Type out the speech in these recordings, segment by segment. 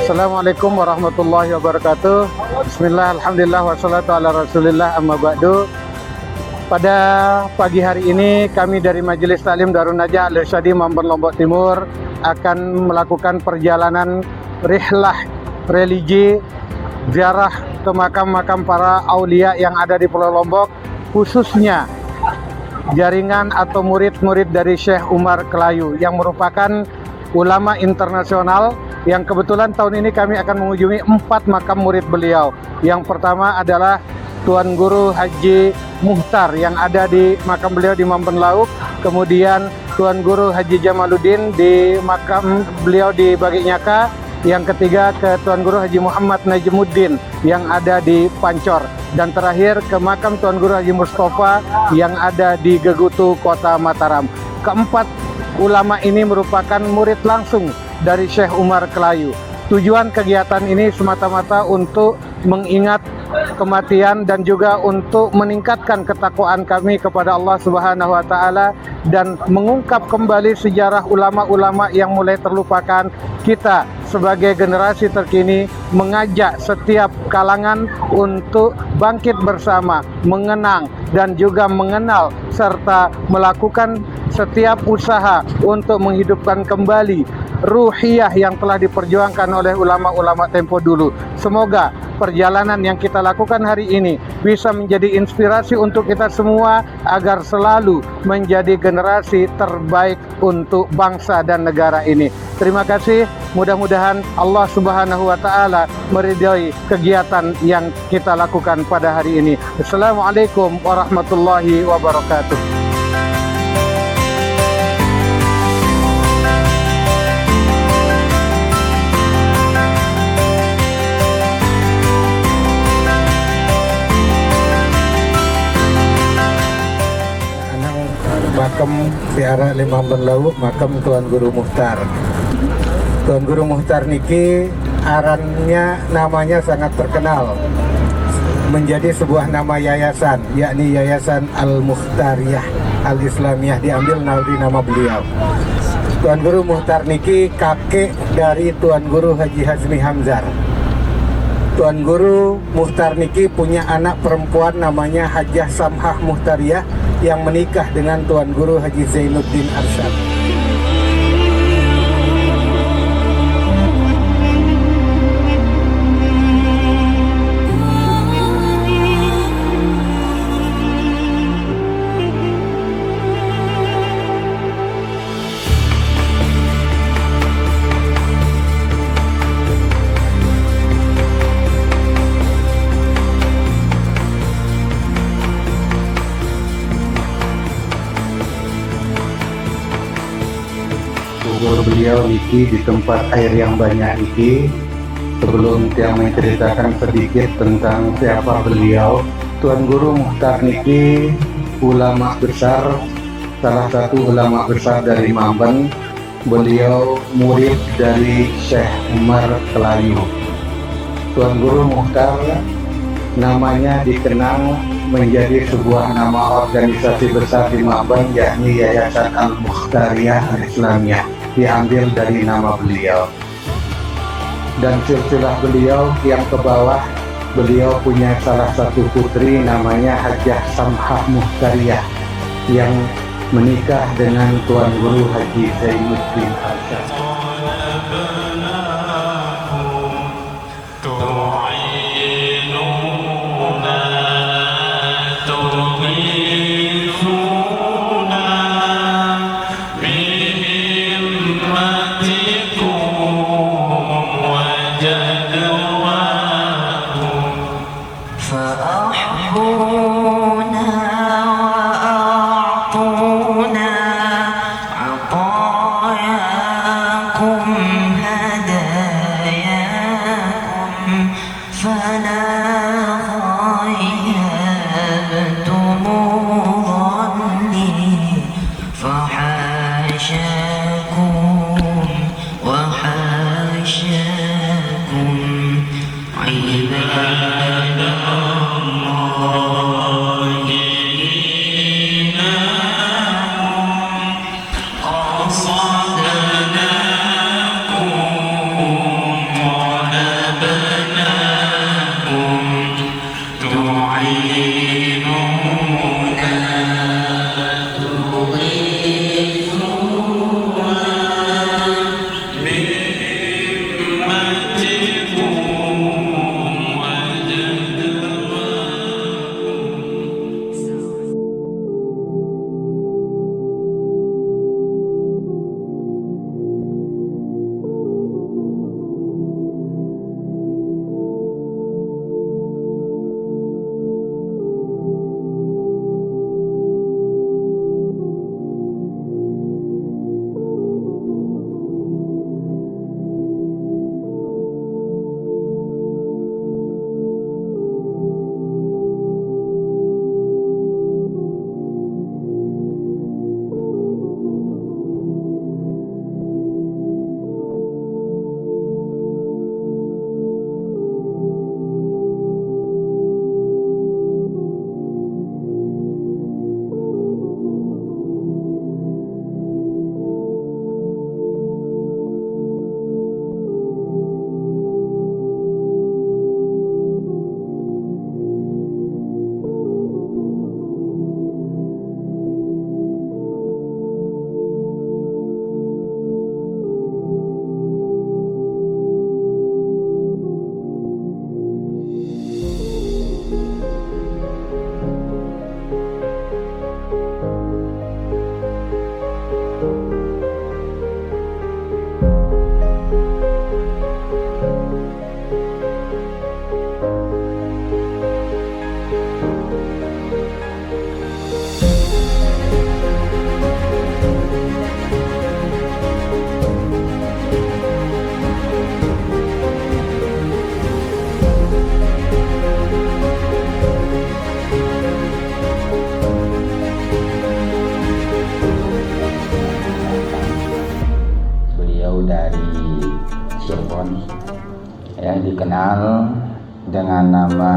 Assalamualaikum warahmatullahi wabarakatuh. Bismillah, alhamdulillah, wassalatu ala rasulillah, amma ba'du. Pada pagi hari ini kami dari Majelis Taklim Darun Najah Al-Irsyadi Mampang Lombok Timur akan melakukan perjalanan rihlah religi ziarah ke makam-makam para aulia yang ada di Pulau Lombok, khususnya jaringan atau murid-murid dari Syekh Umar Kelayu yang merupakan ulama internasional yang kebetulan tahun ini kami akan mengunjungi 4 makam murid beliau. Yang pertama adalah Tuan Guru Haji Muhtar yang ada di makam beliau di Mamben Lauk. Kemudian Tuan Guru Haji Jamaluddin di makam beliau di Bagi Nyaka. Yang ketiga ke Tuan Guru Haji Muhammad Najmuddin yang ada di Pancor. Dan terakhir ke makam Tuan Guru Haji Mustafa yang ada di Gegutu, Kota Mataram. Keempat ulama ini merupakan murid langsung dari Syekh Umar Kelayu. Tujuan kegiatan ini semata-mata untuk mengingat kematian dan juga untuk meningkatkan ketakwaan kami kepada Allah Subhanahu wa taala dan mengungkap kembali sejarah ulama-ulama yang mulai terlupakan. Kita sebagai generasi terkini mengajak setiap kalangan untuk bangkit bersama, mengenang dan juga mengenal serta melakukan setiap usaha untuk menghidupkan kembali ruhiyah yang telah diperjuangkan oleh ulama-ulama tempo dulu. Semoga perjalanan yang kita lakukan hari ini bisa menjadi inspirasi untuk kita semua agar selalu menjadi generasi terbaik untuk bangsa dan negara ini. Terima kasih. Mudah-mudahan Allah Subhanahu wa taala meridhai kegiatan yang kita lakukan pada hari ini. Assalamualaikum warahmatullahi wabarakatuh. Makam Ziarah Lima Berlauk, makam Tuan Guru Muhtar. Tuan Guru Muhtar niki arannya namanya sangat terkenal, menjadi sebuah nama yayasan, yakni Yayasan Al-Mukhtariyah Al-Islamiyah, diambil dari nama beliau. Tuan Guru Muhtar niki kakek dari Tuan Guru Haji Hazmi Hamzar. Tuan Guru Muhtar niki punya anak perempuan namanya Hajah Samhah Muhtariyah yang menikah dengan Tuan Guru Haji Zainuddin Arsyad. Beliau niki di tempat air yang banyak niki. Sebelum saya menceritakan sedikit tentang siapa beliau, Tuan Guru Muhtar niki ulama besar, salah satu ulama besar dari Mamben. Beliau murid dari Syekh Umar Kelayu. Tuan Guru Muhtar namanya dikenang menjadi sebuah nama organisasi besar di Mamben, yakni Yayasan Al-Mukhtariyah Al-Islamiyah, diambil dari nama beliau. Dan silsilah beliau yang ke bawah, beliau punya salah satu putri namanya Hajah Samhah Muhtariyah yang menikah dengan Tuan Guru Haji Zainuddin Arsyad. وأعطونا عطايا ya, dikenal dengan nama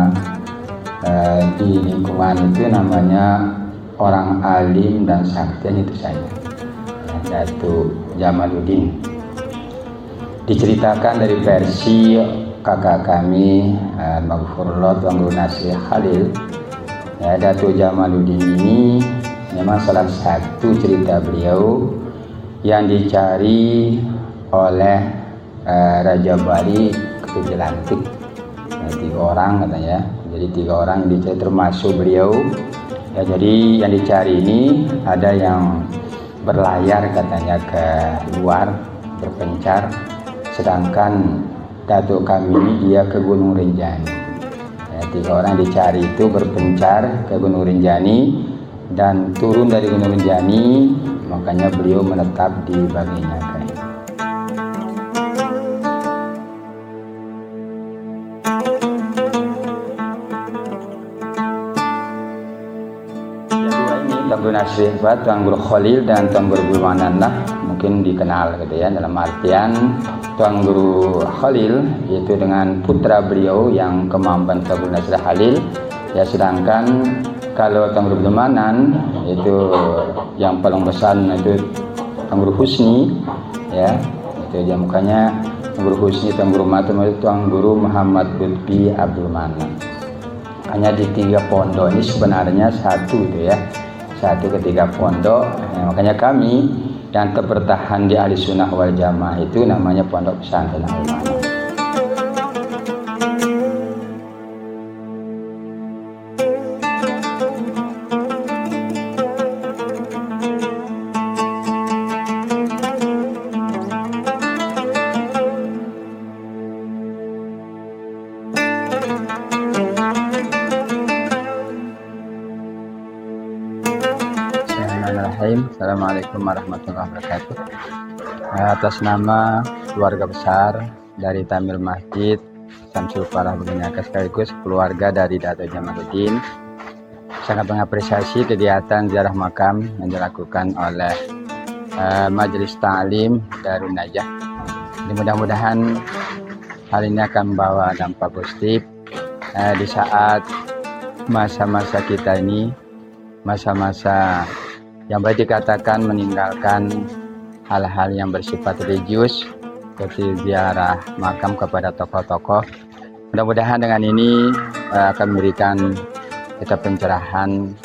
di lingkungan itu namanya orang alim dan sakti, itu saja, yaitu Jamaluddin. Diceritakan dari versi kakak kami Maghfurullah Tuan Guru Nasir Khalil, ya, Datuk Jamaluddin ini memang salah satu cerita beliau yang dicari oleh Raja Bali Ketujuh Lantik, ya, 3 orang katanya. Jadi 3 orang yang dicari termasuk beliau, ya. Jadi yang dicari ini ada yang berlayar katanya ke luar berpencar, sedangkan Datuk kami ini dia ke Gunung Rinjani, ya. 3 orang dicari itu berpencar ke Gunung Rinjani dan turun dari Gunung Rinjani, makanya beliau menetap di Baginda. Tuan Guru Nasir, Tuan Guru Khalil dan Tuan Guru Bulmananlah mungkin dikenal gitu ya, dalam artian Tuan Guru Khalil yaitu dengan putra beliau yang kemampuan Tuan Guru Nasir Khalil, ya, sedangkan kalau Tuan Guru Bulmanan itu yang paling besar itu Tuan Guru Husni, ya, itu dia mukanya Tuan Guru Husni, Tuan Guru Matum itu Tuan Guru Muhammad Lutfi Abdul Manan. Hanya di 3 pondok ini sebenarnya satu itu ya, satu ketiga pondok, ya, makanya kami yang bertahan di Ahli Sunnah wal Jamaah itu namanya Pondok Pesantren Al-Ma'nah. Assalamualaikum warahmatullahi wabarakatuh. Atas nama keluarga besar dari Tamil Masjid Syamsul Falah Baginda sekaligus keluarga dari Datuk Jamaluddin, sangat mengapresiasi kegiatan ziarah makam yang dilakukan oleh Majelis Ta'lim Darun Najah. Mudah-mudahan hal ini akan membawa dampak positif di saat masa-masa kita ini, masa-masa yang baik dikatakan meninggalkan hal-hal yang bersifat religius seperti ziarah makam kepada tokoh-tokoh. Mudah-mudahan dengan ini akan memberikan kita pencerahan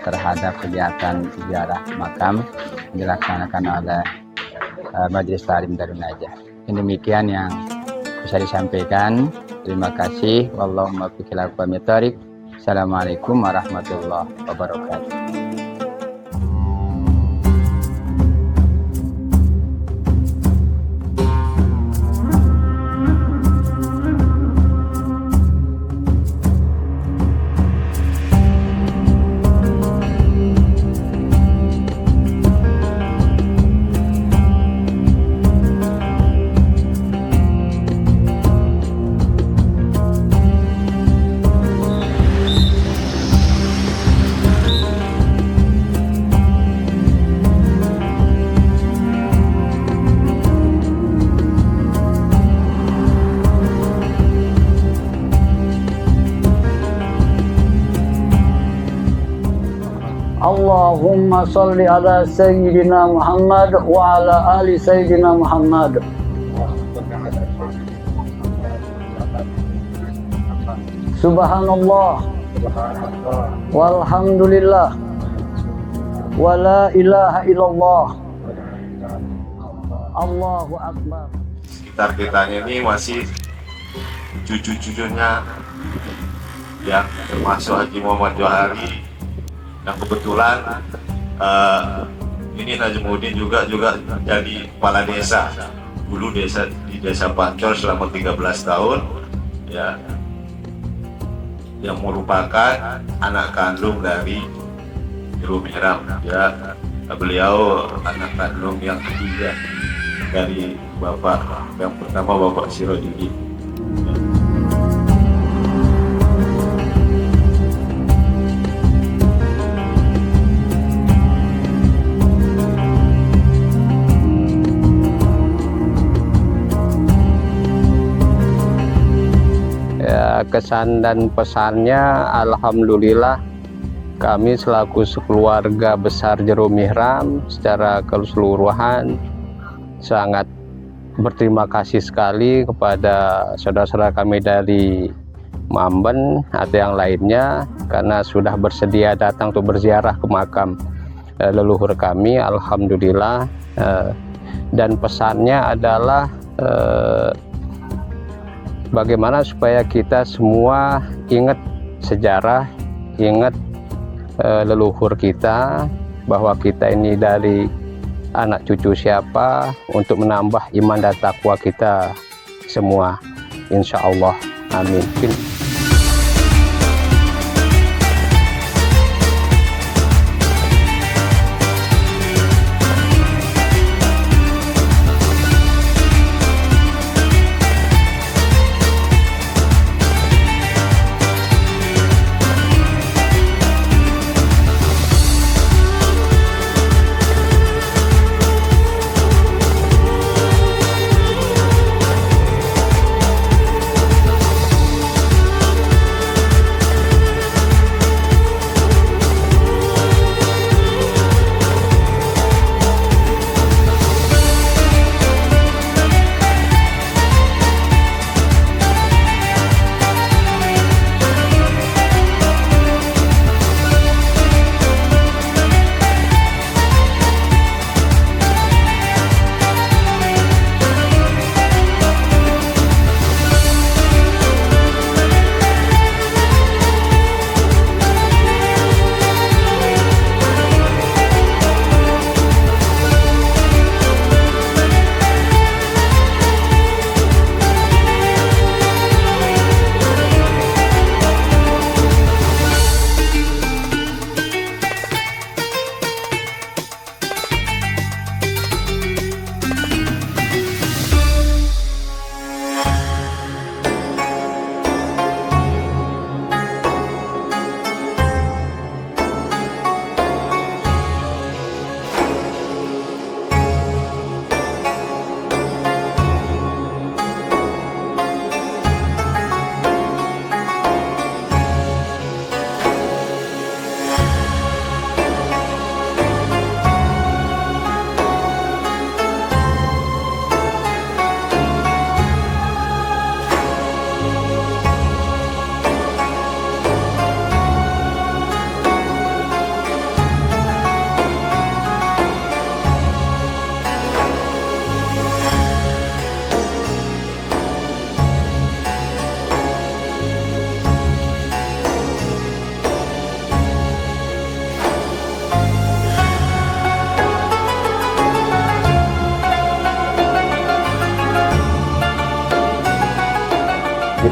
terhadap kegiatan ziarah makam yang dilaksanakan oleh Majelis Ta'lim Darun Najah. Demikian yang bisa disampaikan. Terima kasih. Wallahumma biqil aqwamit thoriq. Assalamualaikum warahmatullahi wabarakatuh. Allahumma salli ala Sayyidina Muhammad wa ala ali Sayyidina Muhammad. Subhanallah walhamdulillah wa la ilaha illallah. Allahu Akbar. Sekitar kitanya ini masih cucu-cucunya ya, termasuk Haji Muhammad Johari yang kebetulan ini Najmuddin juga jadi kepala desa dulu di desa Pancor selama 13 tahun ya, yang merupakan anak kandung dari Jero Mihram ya. Beliau anak kandung yang ketiga dari bapak yang pertama, Bapak Sirojudin. Kesan dan pesannya, alhamdulillah kami selaku sekeluarga besar Jero Mihram secara keseluruhan sangat berterima kasih sekali kepada saudara-saudara kami dari Mamben atau yang lainnya karena sudah bersedia datang untuk berziarah ke makam leluhur kami. Alhamdulillah. Dan pesannya adalah bagaimana supaya kita semua ingat sejarah, ingat leluhur kita, bahwa kita ini dari anak cucu siapa, untuk menambah iman dan takwa kita semua, insya Allah. Amin.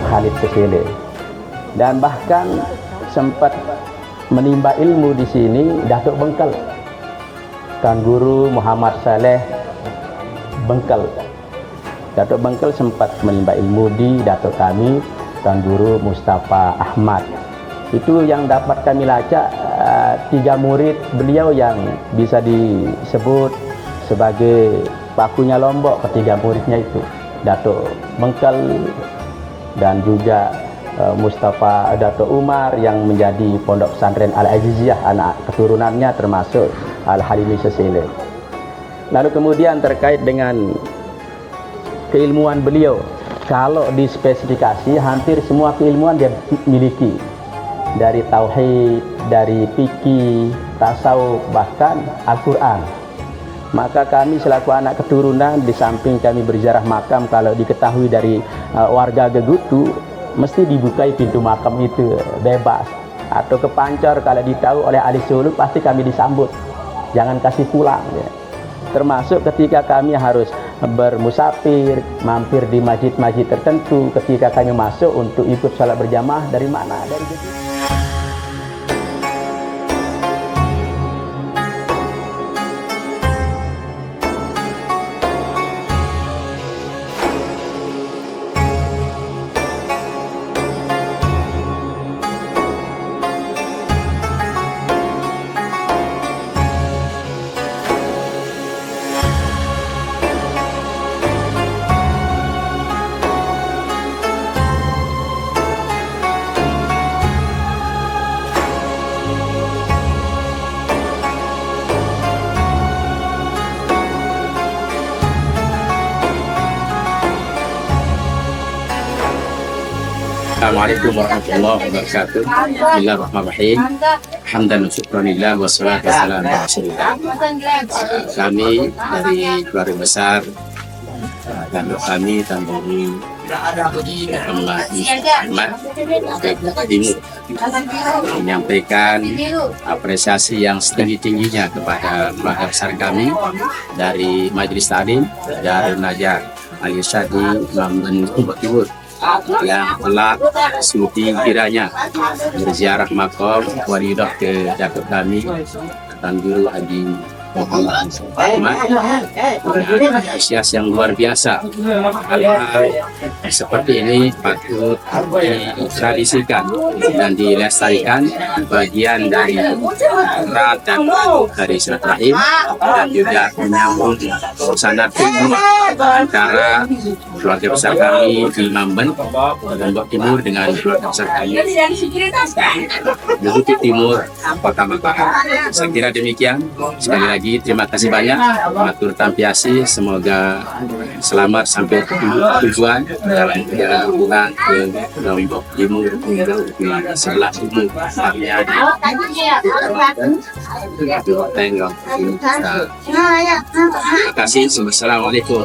Khalid Sesele. Dan bahkan sempat menimba ilmu di sini Datuk Bengkel, Tuan Guru Muhammad Saleh Bengkel. Datuk Bengkel sempat menimba ilmu di datuk kami Tuan Guru Mustafa Ahmad. Itu yang dapat kami lacak 3 murid beliau yang bisa disebut sebagai pakunya Lombok. Ketiga muridnya itu Datuk Bengkel dan juga Mustafa Datuk Umar yang menjadi Pondok Pesantren Al-Aziziyah, anak keturunannya termasuk Al-Halimi Sesele. Lalu kemudian terkait dengan keilmuan beliau, kalau dispesifikasi hampir semua keilmuan dia miliki, dari tauhid, dari fikih, tasawuf, bahkan Al-Quran. Maka kami selaku anak keturunan, di samping kami berziarah makam, kalau diketahui dari warga Gegutu, mesti dibukai pintu makam itu bebas. Atau ke Pancor, kalau ditahu oleh ahli suluk, pasti kami disambut, jangan kasih pulang ya. Termasuk ketika kami harus bermusafir, mampir di masjid-masjid tertentu, ketika kami masuk untuk ikut salat berjamaah, dari mana? Dari Gegutu. Assalamualaikum warahmatullahi wabarakatuh. Bismillahirrahmanirrahim. Hamdan wa syukranillah wa salatu wassalamu ala rasulillah. Kami dari keluarga besar dan kami Tanburi Muhammad Timur menyampaikan apresiasi yang setinggi-tingginya kepada keluarga besar kami dari Majelis Ta'lim Darun Najah Al-Irsyadi Mamben Timur yang telah sudi kiranya berziarah makam walidah ke datuk kami Tuan Guru Haji Muhammad dengan antusias yang luar biasa. Hal-hal seperti ini patut ditradisikan dan dilestarikan, bagian dari erat dan dari silaturahim, dan juga menyambung suasana antara keluarga besar kami di Mamben Lombok Timur dengan keluarga besar kami Gegutu Timur Kota Mataram. Saya kira demikian. Sekali lagi terima kasih banyak, matur tampiasi, semoga selamat sampai tujuan dalam perjalanan ke Lombok Timur di sebelah timur. Terima kasih. Wassalamualaikum.